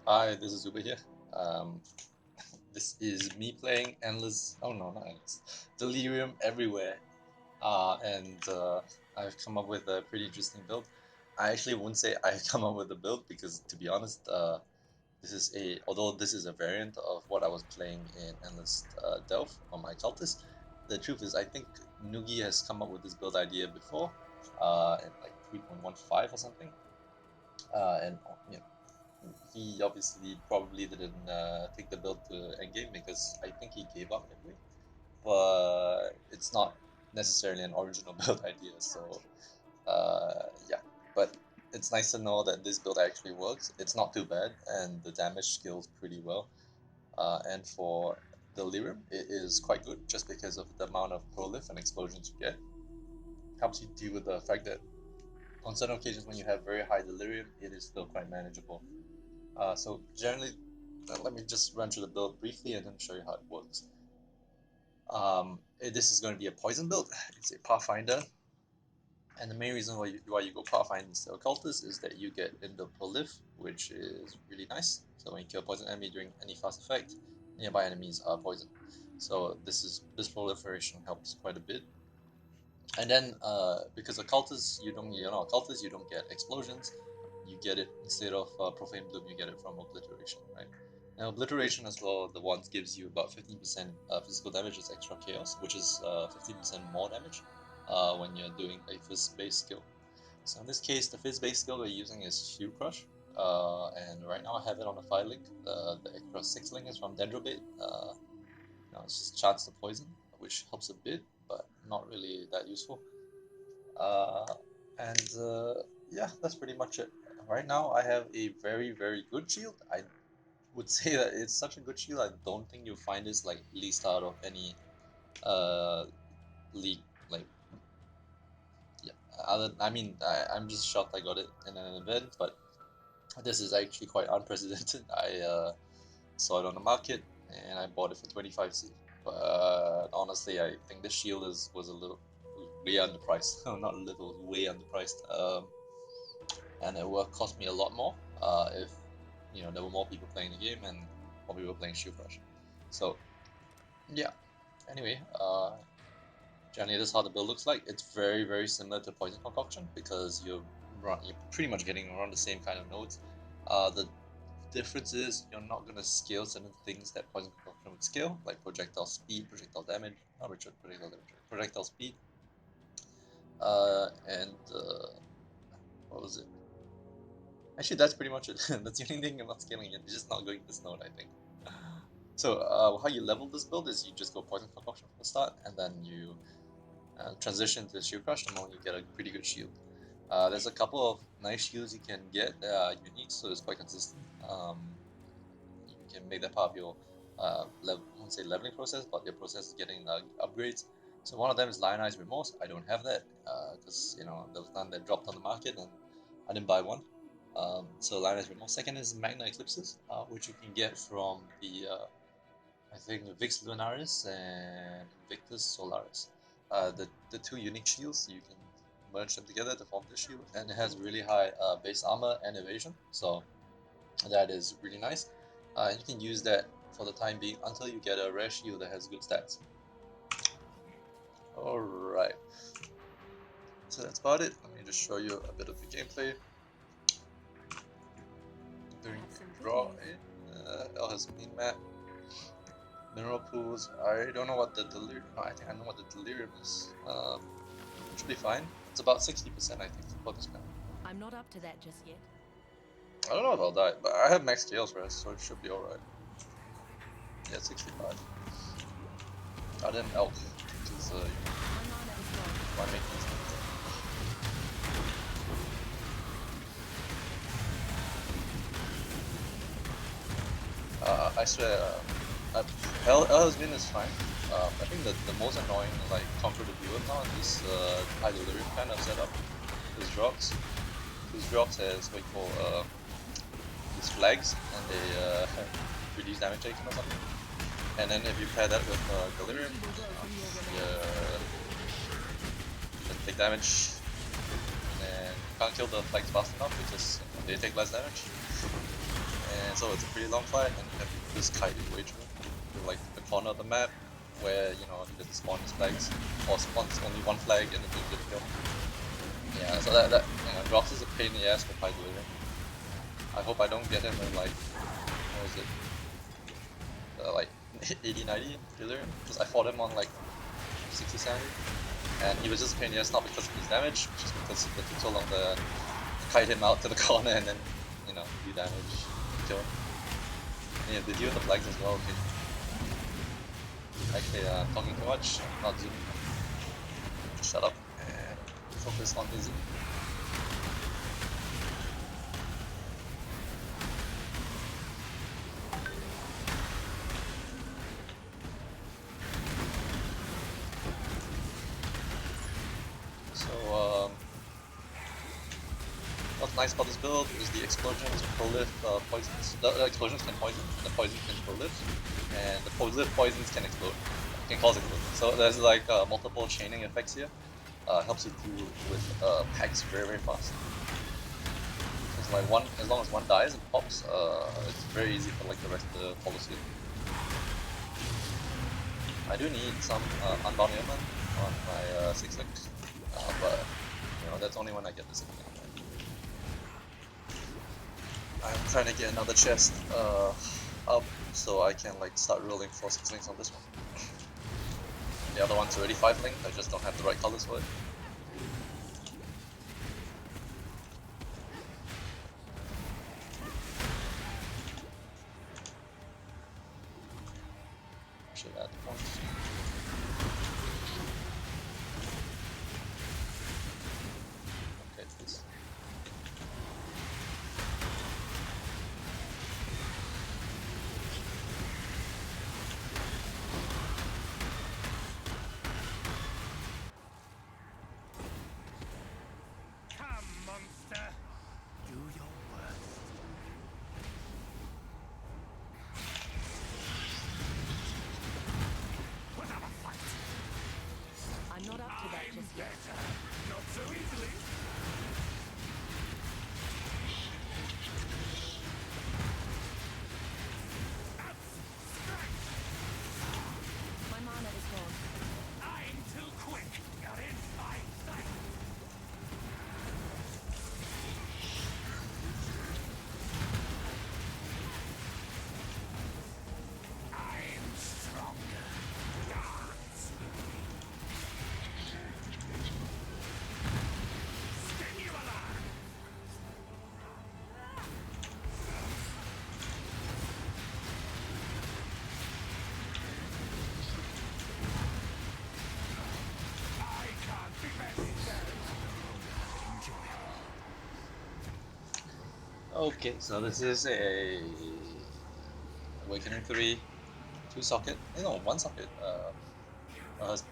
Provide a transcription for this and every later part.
Hi, this is Uber here. Um, this is me playing Endless. Oh no, not Endless. Delirium everywhere. And I've come up with a pretty interesting build. I actually wouldn't say I come up with a build because, to be honest, although this is a variant of what I was playing in Endless Delve on my cultist. The truth is, I think Nugi has come up with this build idea before, in like 3.15 or something. And you know, he obviously probably didn't take the build to endgame because I think he gave up midway. But it's not necessarily an original build idea, so yeah. But it's nice to know that this build actually works. It's not too bad, and the damage scales pretty well. And for Delirium, it is quite good just because of the amount of prolif and explosions you get. Helps you deal with the fact that on certain occasions when you have very high Delirium, it is still quite manageable. So generally, let me just run through the build briefly and then show you how it works. This is going to be a poison build. It's a Pathfinder, and the main reason why you go Pathfinder instead of Cultist is that you get Indoor Prolif, which is really nice. So when you kill a poison enemy during any fast effect, nearby enemies are poisoned. So this proliferation helps quite a bit. And then because you're not a cultist, you don't get explosions. You get it instead of profane bloom, you get it from obliteration, right? Now obliteration as well, the ones gives you about 15% physical damage as extra chaos, which is 15% more damage when you're doing a fizz-based skill. So in this case, the fizz-based skill we're using is Shield Crush, and right now I have it on a 5 link. The extra 6 link is from Dendrobait. It's just chance to poison, which helps a bit, but not really that useful. Uh, and yeah, that's pretty much it. Right now, I have a very, very good shield. I would say that it's such a good shield. I don't think you'll find this like least out of any uh league. Like, yeah, I'm just shocked I got it in an event, but this is actually quite unprecedented. I saw it on the market and I bought it for 25C. But honestly, I think this shield was a little way underpriced. Not a little, way underpriced. And it would cost me a lot more if there were more people playing the game and more people playing Shield Crush. So yeah. Anyway, generally this is how the build looks like. It's very very similar to Poison Concoction because you're pretty much getting around the same kind of nodes. The difference is you're not gonna scale certain things that Poison Concoction would scale, like projectile speed, projectile damage, not projectile damage, projectile speed, and what was it? Actually, that's pretty much it. That's the only thing I'm not scaling it. It's just not going this node, I think. So how you level this build is you just go Poison Concoction from the start, and then you transition to Shield Crush the moment you get a pretty good shield. There's a couple of nice shields you can get that are unique, so it's quite consistent. You can make that part of your I won't say leveling process, but your process is getting upgrades. So one of them is Lionized Remorse. I don't have that because there was none that dropped on the market and I didn't buy one. So Lionized Remorse. Second is Magna Eclipses, which you can get from the I think Vix Lunaris and Invictus Solaris. The two unique shields, you can merge them together to form this shield, and it has really high base armor and evasion, so that is really nice. And you can use that for the time being until you get a rare shield that has good stats. Alright, so that's about it. Let me just show you a bit of the gameplay. During draw in El has main map. Mineral pools. I don't know what the delirium. No, I think I know what the delirium is. Should be fine. It's about 60%, I think, for this map. I'm not up to that just yet. I don't know if I'll die, but I have max chaos rest, so it should be alright. Yeah, 65. Other than elk, because why make these things? I swear, El is fine. I think the most annoying conquer the viewer now in this high delirium kind of setup is drops. These drops has what you call these flags, and they reduce damage taken or something. And then if you pair that with delirium, you take damage, and you can't kill the flags fast enough because they take less damage. and so it's a pretty long fight, and you have to just kite your way through to like the corner of the map where you know you just spawn his flags, or spawns only one flag and then you get killed. Yeah, so that Grox is a pain in the ass for Pi Delirium. I hope I don't get him in like what was it, like 80, 90 Delirium, because I fought him on like 60, 70, and he was just a pain in the ass, not because of his damage, just because it took so long to kite him out to the corner and then, you know, do damage, kill him. And yeah, they deal with the flags as well, okay. Actually, talking too much, not zooming. Shut up and focus on the zoom. So, what's nice about this build is the explosions proliff poisons. The explosions can poison, the poison can proliff, and the proliff poisons can explode, can cause explosion. So there's like multiple chaining effects here. Helps you deal with packs very fast. It's like one, as long as one dies and pops, it's very easy for like the rest to follow suit. I do need some unbound ailment on my 6 but you know that's only when I get the 6 I'm trying to get another chest up so I can like start rolling for 6 links on this one. The other one's already 5 linked, I just don't have the right colors for it. Should add the points. Okay, please. I'm not up to that just yet. Not so easily. My mana is gone. I'm too quick. You're in my sight. I'm stronger. Gods. Stimuli. I can't be better. Okay, so this is a Awakening 3 2 socket. No, 1 socket. I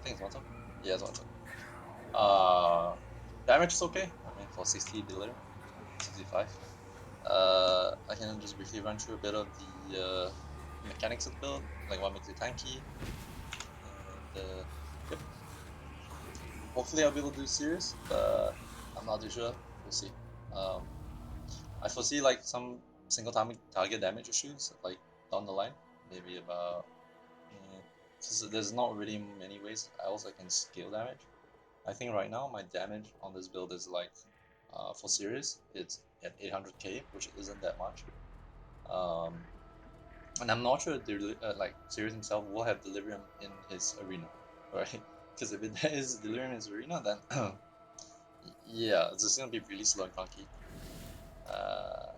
think it's 1 socket. Yeah, it's 1 socket. Damage is okay. I mean, for 60 Delirium, 65. I can just briefly run through a bit of the mechanics of the build, like what makes it tanky, and yep. Hopefully I'll be able to do serious, but I'm not too sure. We'll see. I foresee like some single target damage issues like down the line, maybe about. There's not really many ways else I can scale damage. I think right now my damage on this build is like, for serious, it's at 800k, which isn't that much. Um, and I'm not sure like Sirius himself will have Delirium in his arena, right? Because if it is Delirium in his arena, then yeah, it's just gonna be really slow and clunky. Uh,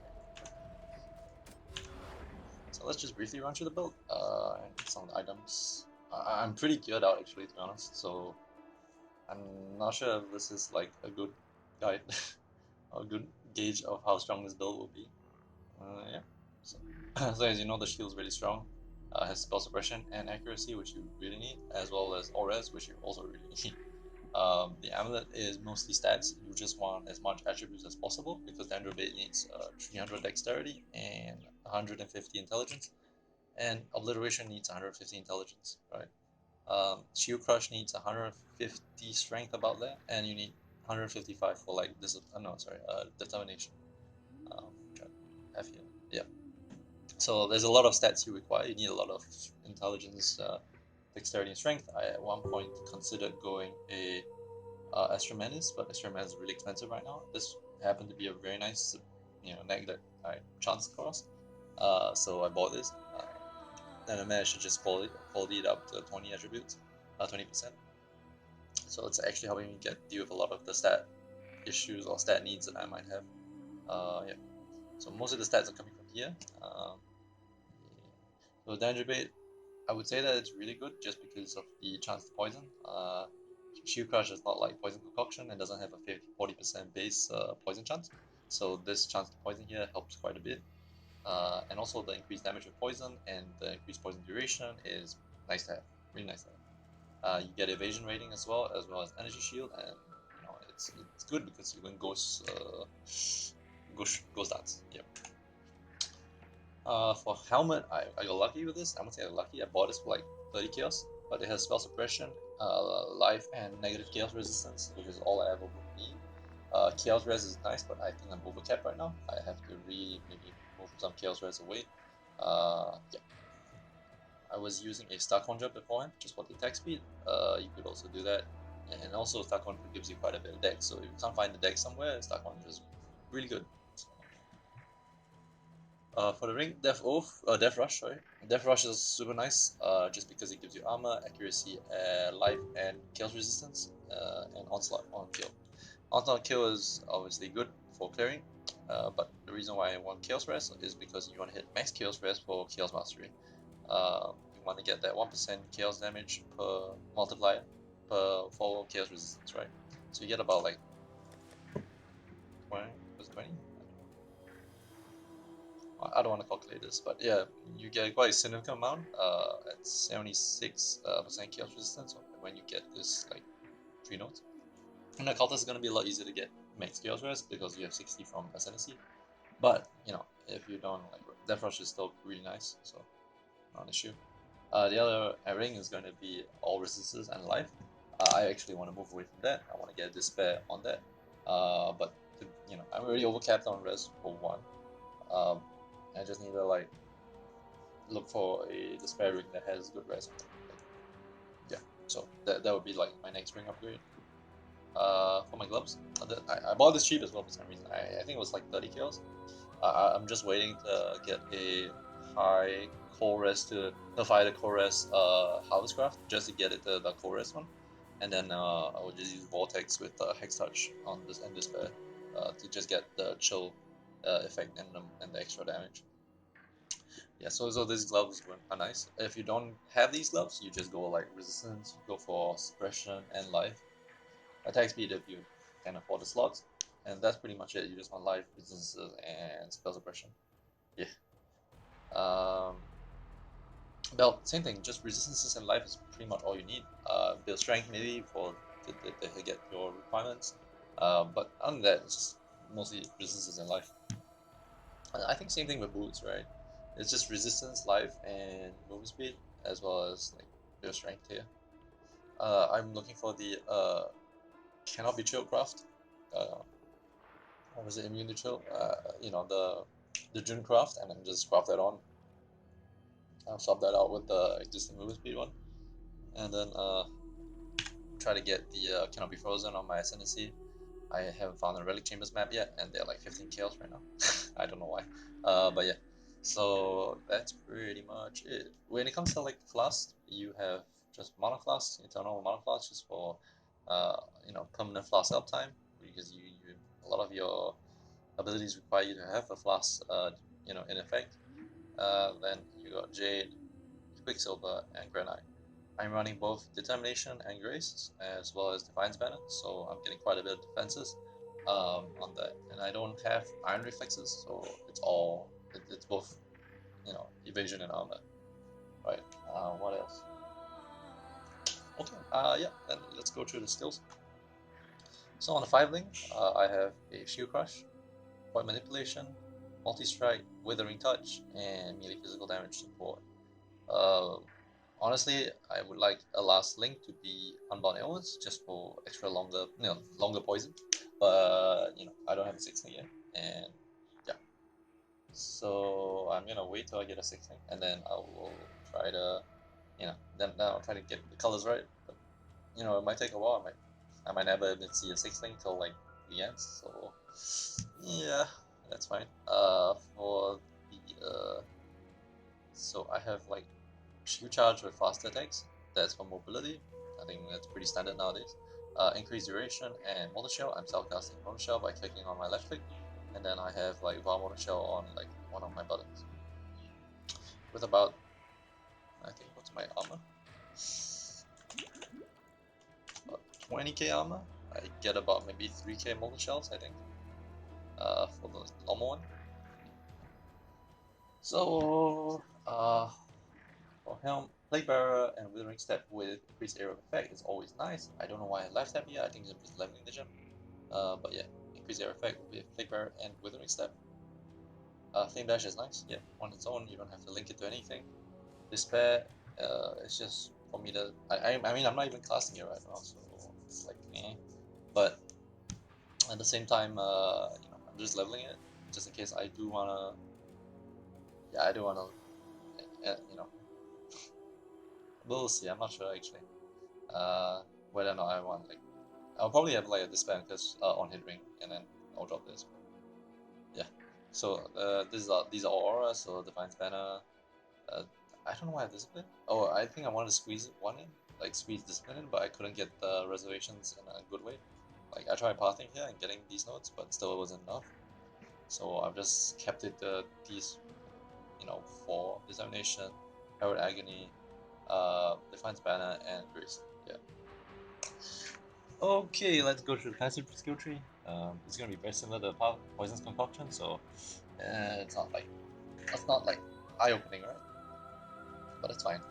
so let's just briefly run through the build and some of the items. I'm pretty geared out actually, to be honest. So I'm not sure if this is like a good guide, a good gauge of how strong this build will be. Yeah. So, so as you know, the shield is really strong. Has spell suppression and accuracy, which you really need, as well as Ores, which you also really need. The amulet is mostly stats. You just want as much attributes as possible because the Android needs 300 dexterity and 150 intelligence, and obliteration needs 150 intelligence, right? Shield crush needs 150 strength about that, and you need 155 for like this. No, sorry, determination. Um, F here. Yeah. So there's a lot of stats you require. You need a lot of intelligence, dexterity, and strength. I at one point considered going a Astra Menace, but Astra Menace is really expensive right now. This happened to be a very nice, neg that I chanced across. So I bought this, and I managed to just quality it up to 20 attributes, 20%. So it's actually helping me deal with a lot of the stat issues or stat needs that I might have. Yeah. So most of the stats are coming from here. So danger bait, I would say that it's really good just because of the chance to poison. Shield Crush is not like Poison Concoction and doesn't have a 40% base poison chance. So this chance to poison here helps quite a bit. And also the increased damage with poison and the increased poison duration is nice to have. Really nice to have. You get evasion rating as well as energy shield, and it's good because you win ghost dance. Yep. For helmet, I got lucky with this. I won't say I got lucky. I bought this for like 30 chaos, but it has spell suppression, life, and negative chaos resistance, which is all I ever would need. Chaos res is nice, but I think I'm overcapped right now. I have to maybe move some chaos res away. Yeah. I was using a Star Conjure beforehand, just for the attack speed. You could also do that, and also Star Conjure gives you quite a bit of dex. So if you can't find the dex somewhere, Star Conjure is really good. For the ring, Death Rush, sorry. Death Rush is super nice, just because it gives you armor, accuracy, life, and chaos resistance, and onslaught on kill. Onslaught on kill is obviously good for clearing, but the reason why I want chaos rest is because you want to hit max chaos rest for chaos mastery. You want to get that 1% chaos damage per multiplier for chaos resistance, right? So you get about like 20, was it 20? I don't want to calculate this, but yeah, you get quite a significant amount at 76% chaos resistance when you get this like 3 nodes. And the cultist is going to be a lot easier to get max chaos rest because you have 60 from ascendancy. But if you don't, like, Death Rush is still really nice, so not an issue. The other ring is going to be all resistances and life. I actually want to move away from that. I want to get despair on that. But I'm already overcapped on res for one. I just need to like look for a despair ring that has good res. Yeah, so that would be like my next ring upgrade. For my gloves, I bought this cheap as well for some reason. I think it was like 30 kills. I'm just waiting to get a high core res to fire the core res Harvestcraft just to get it the core res one, and then I will just use Vortex with Hex Touch on this and Despair to just get the chill effect and the extra damage. Yeah, so these gloves are nice. If you don't have these gloves, you just go like resistance, you go for suppression and life. Attack speed if you can afford the slots, and that's pretty much it. You just want life, resistances, and spell suppression. Yeah. Um, Belt, same thing. Just resistances and life is pretty much all you need. Build strength maybe to get your requirements. But other than that, it's just mostly resistances and life. I think same thing with boots, right? It's just resistance, life, and movement speed, as well as like build strength here. I'm looking for the cannot be chill craft. Or was it immune to chill? The June craft, and then just craft that on. I'll swap that out with the existing movement speed one, and then try to get the cannot be frozen on my ascendancy. I haven't found a relic chambers map yet, and they're like 15 kills right now. I don't know why, but yeah. So that's pretty much it. When it comes to like flask, you have just mana flask, eternal mana flask, just for permanent flask uptime, because you a lot of your abilities require you to have a flask in effect. Then you got Jade, Quicksilver, and Granite. I'm running both Determination and Grace, as well as Defiance Banner, so I'm getting quite a bit of defenses on that. And I don't have Iron Reflexes, so it's both evasion and armor. Right. What else? Okay. Yeah. Then let's go through the skills. So on the 5 link, I have a Shield Crush, Point Manipulation, Multi Strike, Withering Touch, and melee physical damage support. Uh, Honestly, I would like a last link to be Unbound Illness, just for extra longer poison. But I don't have a 6 link yet, and yeah. So I'm gonna wait till I get a 6th link, and then I will try to, then I'll try to get the colors right. But it might take a while. I might never even see a 6th link till like the end. So yeah, that's fine. For the so I have like shield charge with faster attacks. That's for mobility. I think that's pretty standard nowadays. Increased duration and motor shell. I'm self-casting motor shell by clicking on my left click, and then I have like VAR motor shell on like one of my buttons. With about, I think, what's my armor? About 20k armor. I get about maybe 3k motor shells, I think. For the normal one. So for helm, Plague Bearer and Withering Step with increased area of effect is always nice. I don't know why I left that here. I think I'm just leveling the gem. But yeah, increased area effect with Plague Bearer and Withering Step. Flame Dash is nice. Yeah, on its own, you don't have to link it to anything. Despair, it's just for me to. I mean, I'm not even casting it right now, so it's like, eh. But at the same time, I'm just leveling it just in case I do wanna. Yeah, I do wanna. We'll see. I'm not sure actually. Whether or not I want like. I'll probably have like a Despair because on hit ring, and then I'll drop this. Yeah. So these are all auras. So Defiance Banner. Uh, I don't know why I have Discipline. Oh, I think I wanted to squeeze one in, like squeeze Discipline in, but I couldn't get the reservations in a good way. Like I tried pathing here and getting these notes, but still it wasn't enough. So I've just kept it these, for Determination, Herald Agony, Defiance Banner, and Grace. Yeah. Okay, let's go through the passive skill tree. It's gonna be very similar to Poison's Concoction, so it's not like eye-opening, right? But it's fine.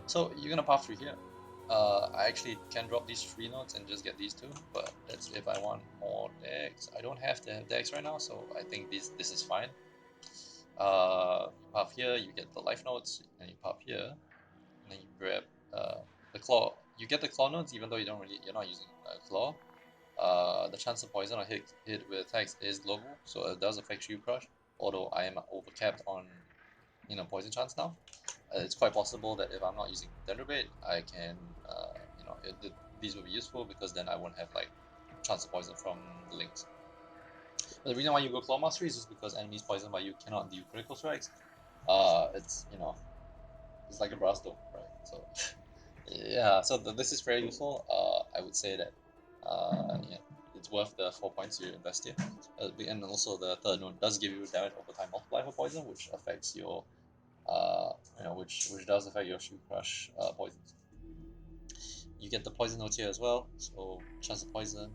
So you're gonna path through here. I actually can drop these 3 notes and just get these 2, but that's if I want more decks. I don't have to have decks right now, so I think this is fine. You path here, you get the life notes, and you path here, and then you grab the claw. You get the claw notes even though you're not using claw. The chance of poison or hit with attacks is global, so it does affect Shield Crush. Although I am overcapped on poison chance now, it's quite possible that if I'm not using Dendrobate, I can these will be useful because then I won't have like chance of poison from the links. But the reason why you go Claw Mastery is just because enemies poisoned by you cannot deal critical strikes. It's it's like a brass dome, right? So yeah, so this is very useful. I would say that yeah, it's worth the 4 points you invest here. And also the third one does give you damage over time multiply for poison, which affects your which does affect your Shield Crush poisons. You get the poison notes here as well, so chance of poison.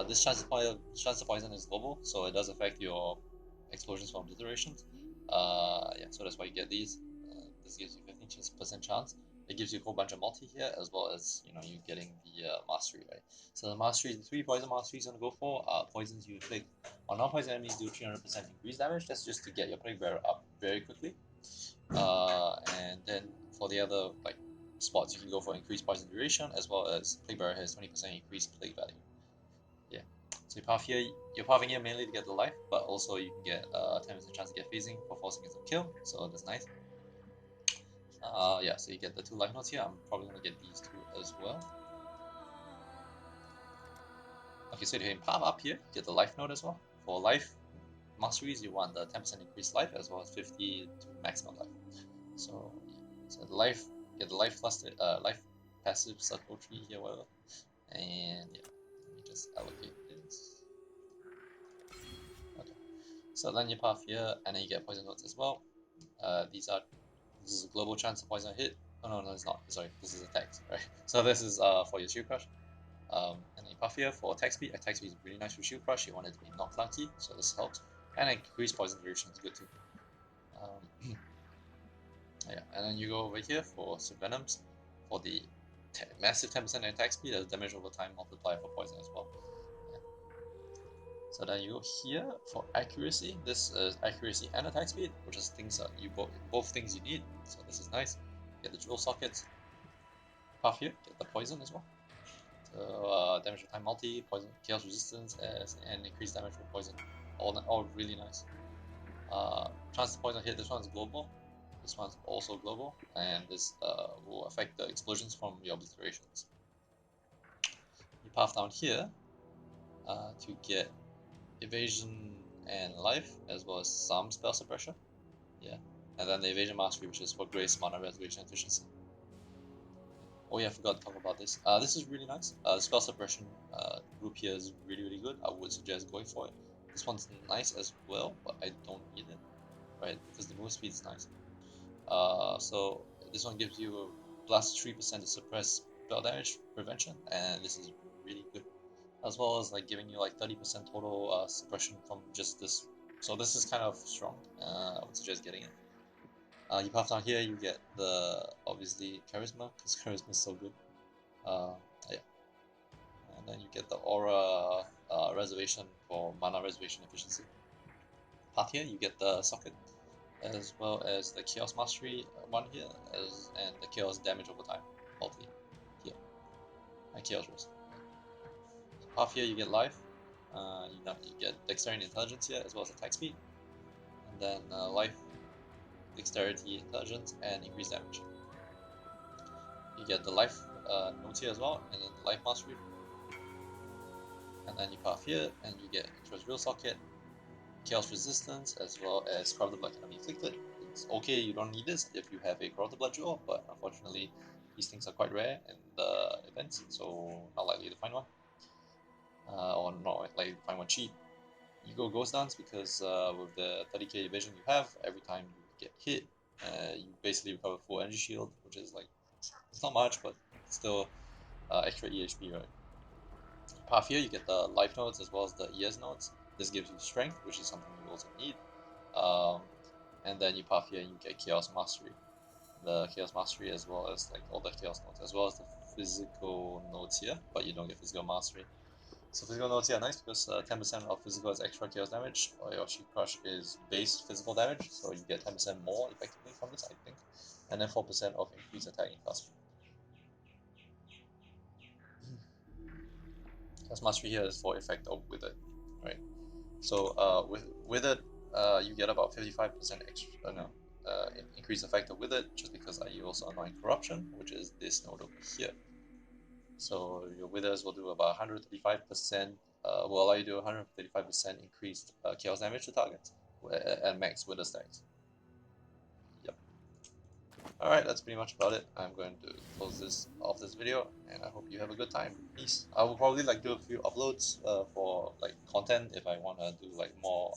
This chance of poison is global, so it does affect your explosions from obliterations. Yeah, so that's why you get these. This gives you 15% chance. It gives you a whole bunch of multi here, as well as you getting the mastery, right? So the mastery, the 3 poison masteries you're gonna go for are poisons you inflict on non-poison enemies do 300% increased damage. That's just to get your Plague Bearer up very quickly. And then for the other like spots, you can go for increased poison duration, as well as Plague Bearer has 20% increased plague value. Yeah. So you're pathing here mainly to get the life, but also you can get 10% chance to get phasing for forcing it to kill, so that's nice. Yeah, so you get the 2 life notes here. I'm probably gonna get these 2 as well. Okay, so you can path up here, get the life note as well. For life masteries, you want the 10% increased life as well as 50 to maximum life. So yeah, so the life, get the life cluster, life passive circle tree here, whatever. And yeah, let me just allocate this. Okay, so then you path here, and then you get poison notes as well. This is a global chance of poison hit. Oh no, it's not. Sorry, this is attacks, right? So this is for your Shield Crush. And then you path here for attack speed. Attack speed is really nice for Shield Crush. You want it to be not clunky, so this helps. And increased poison duration is good too. Yeah, and then you go over here for Venoms for the massive 10% attack speed as damage over time multiplier for poison as well. Yeah. So then you go here for accuracy. This is accuracy and attack speed, which is things that both things you need. So this is nice. Get the jewel sockets. Path here, get the poison as well. So damage over time multi, poison, chaos resistance, and increased damage with poison. All really nice. chance poison hit. This one's global. This one's also global, and this will affect the explosions from your obliterations. You path down here to get evasion and life, as well as some spell suppression. Yeah, and then the evasion mastery, which is for grace, mana reservation, efficiency. Oh yeah, I forgot to talk about this. This is really nice. The spell suppression group here is really good. I would suggest going for it. This one's nice as well, but I don't need it, right? Because the move speed is nice. So this one gives you plus 3% to suppress spell damage prevention, and this is really good. As well as like giving you like 30% total suppression from just this. So this is kind of strong. I would suggest getting it. You path down here, you get the obviously charisma, because charisma is so good. Yeah, and then you get the aura reservation for mana reservation efficiency. Path here, you get the socket, as well as the chaos mastery one here, and the chaos damage over time multi here, and chaos rest. Path here, you get life. You get dexterity and intelligence here, as well as attack speed, and then life, dexterity, intelligence, and increased damage. You get the life notes here as well, and then the life mastery. And then you path here, and you get Real Socket, Chaos Resistance, as well as Corrupted Blood Enemy Inflicted. It's okay, you don't need this if you have a Corrupted Blood Jewel, but unfortunately, these things are quite rare in the events, so not likely to find one. Or not likely to find one cheap. You go Ghost Dance because with the 30k evasion you have, every time you get hit, you basically recover full energy shield, which is like, it's not much, but still extra EHP, right? Path here, you get the life nodes as well as the ES nodes. This gives you strength, which is something you also need. And then you path here and you get Chaos Mastery. The Chaos Mastery as well as like all the Chaos nodes, as well as the physical nodes here, but you don't get physical mastery. So physical nodes here are nice because 10% of physical is extra chaos damage, or your Sheep Crush is base physical damage, so you get 10% more effectively from this, I think. And then 4% of increased attacking cost. Chaos Mastery here is for effect of Withered, right? So with it, you get about 55% extra, increased effect of Withered, just because you also annoying Corruption, which is this node over here. So your Withers will do about 135%, will allow you to do 135% increased chaos damage to targets at max Wither stacks. Yep. Alright, that's pretty much about it. I'm going to close this off this video, and I hope you have a good time. Peace. I will probably like do a few uploads for like content if I want to do like more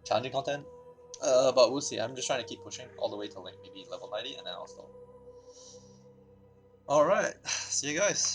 challenging content. But we'll see. I'm just trying to keep pushing all the way to like maybe level 90, and then I'll stop. Alright, see you guys.